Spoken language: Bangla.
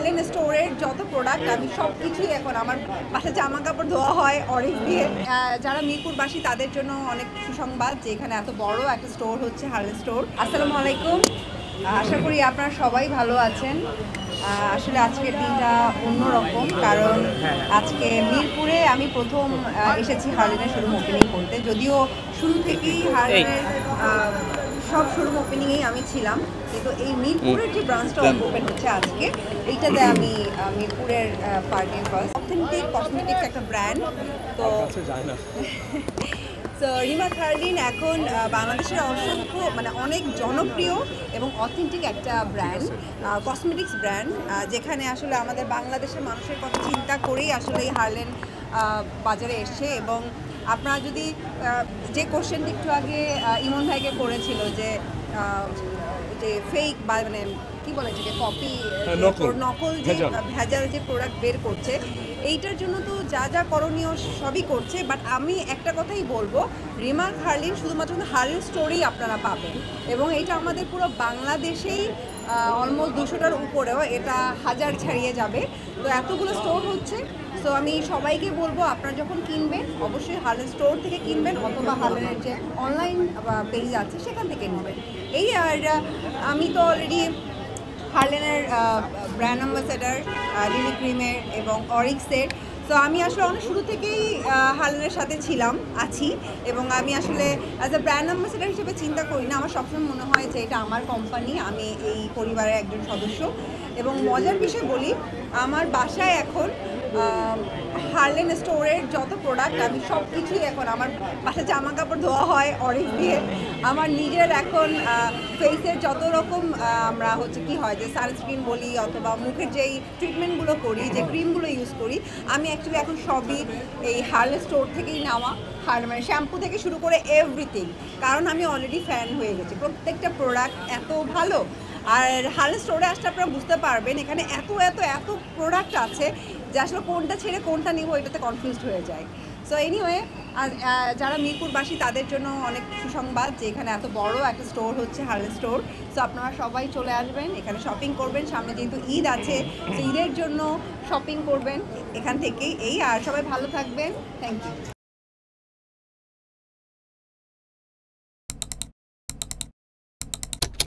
হার্লেন স্টোরের যত প্রোডাক্ট আমি সব কিছুই এখন আমার বাসায় জামা কাপড় ধোয়া হয় অরিক দিয়ে। যারা মিরপুরবাসী তাদের জন্য অনেক সুসংবাদ যে এখানে এত বড় একটা স্টোর হচ্ছে হার্লেন স্টোর। আসসালামু আলাইকুম, আশা করি আপনারা সবাই ভালো আছেন। আসলে আজকের দিনটা অন্যরকম, কারণ আজকে মিরপুরে আমি প্রথম এসেছি হার্লেনের শোরুম ওপেনিং করতে। যদিও শুরু থেকেই হার্লেনের সব শোরুম ওপেনিংয়েই আমি ছিলাম, কিন্তু এই মিরপুরের যে ব্রাঞ্চটা ওপেন হচ্ছে আজকে, এইটাতে আমি মিরপুরের পার্টি ফার্স্ট অথেন্টিক কসমেটিক্স একটা ব্র্যান্ড। তো তো রিমা হার্লিন এখন বাংলাদেশের অসংখ্য অনেক জনপ্রিয় এবং অথেন্টিক একটা ব্র্যান্ড, কসমেটিক্স ব্র্যান্ড, যেখানে আসলে আমাদের বাংলাদেশের মানুষের কথা চিন্তা করেই আসলে এই হার্লেন বাজারে এসছে। এবং আপনারা যদি যে কোশ্চেনটি একটু আগে ইমন ভাইকে করেছিল যে ফেক বা কি বলে যে কপি নকল যে ভেজাল যে প্রোডাক্ট বের করছে, এইটার জন্য তো যা যা করণীয় সবই করছে। বাট আমি একটা কথাই বলবো, রিমা হার্লিন শুধুমাত্র হার্লিন স্টোরেই আপনারা পাবেন, এবং এটা আমাদের পুরো বাংলাদেশেই অলমোস্ট 200টার উপরেও, এটা 1000 ছাড়িয়ে যাবে। তো এতগুলো স্টোর হচ্ছে। সো আমি সবাইকে বলবো, আপনারা যখন কিনবেন অবশ্যই হার্লেন স্টোর থেকে কিনবেন, অথবা হার্লেনের যে অনলাইন পেজ আছে সেখান থেকে নেবেন। এই আর আমি তো অলরেডি হার্লেনের ব্র্যান্ড অ্যাম্বাসেডার লিলি ক্রিমের এবং অরিক্সের। তো আমি আসলে অনেক শুরু থেকেই হার্লেনের সাথে আছি, এবং আমি আসলে অ্যাজ এ ব্র্যান্ড অ্যাম্বাসেডার হিসেবে চিন্তা করি না। আমার সবসময় মনে হয় যে এটা আমার কোম্পানি, আমি এই পরিবারের একজন সদস্য। এবং মজার বিষয় বলি, আমার বাসায় এখন হার্লেন স্টোরের যত প্রোডাক্ট আমি সব কিছুই এখন আমার বাসায় জামা কাপড় ধোয়া হয় অরিক দিয়ে। আমার নিজের এখন ফেসের যত রকম আমরা কি হয় যে সানস্ক্রিন বলি, অথবা মুখের যেই ট্রিটমেন্টগুলো করি, যে ক্রিমগুলো ইউজ করি, আমি অ্যাকচুয়ালি এখন সবই এই হার্লেন স্টোর থেকেই নেওয়া। শ্যাম্পু থেকে শুরু করে এভরিথিং, কারণ আমি অলরেডি ফ্যান হয়ে গেছি। প্রত্যেকটা প্রোডাক্ট এত ভালো। আর হার্লেন স্টোরে আসলে আপনারা বুঝতে পারবেন এখানে এত এত এত প্রোডাক্ট আছে যে আসলে কোনটা ছেড়ে কোনটা নেব এটাতে কনফিউজড হয়ে যায়। সো এনিওয়ে, যারা মিরপুরবাসী তাদের জন্য অনেক সুসংবাদ যে এখানে এত বড় একটা স্টোর হচ্ছে হার্লেন স্টোর। সো আপনারা সবাই চলে আসবেন, এখানে শপিং করবেন। সামনে যেহেতু ঈদ আছে, তো ঈদের জন্য শপিং করবেন এখান থেকেই। আর সবাই ভালো থাকবেন। Thank you.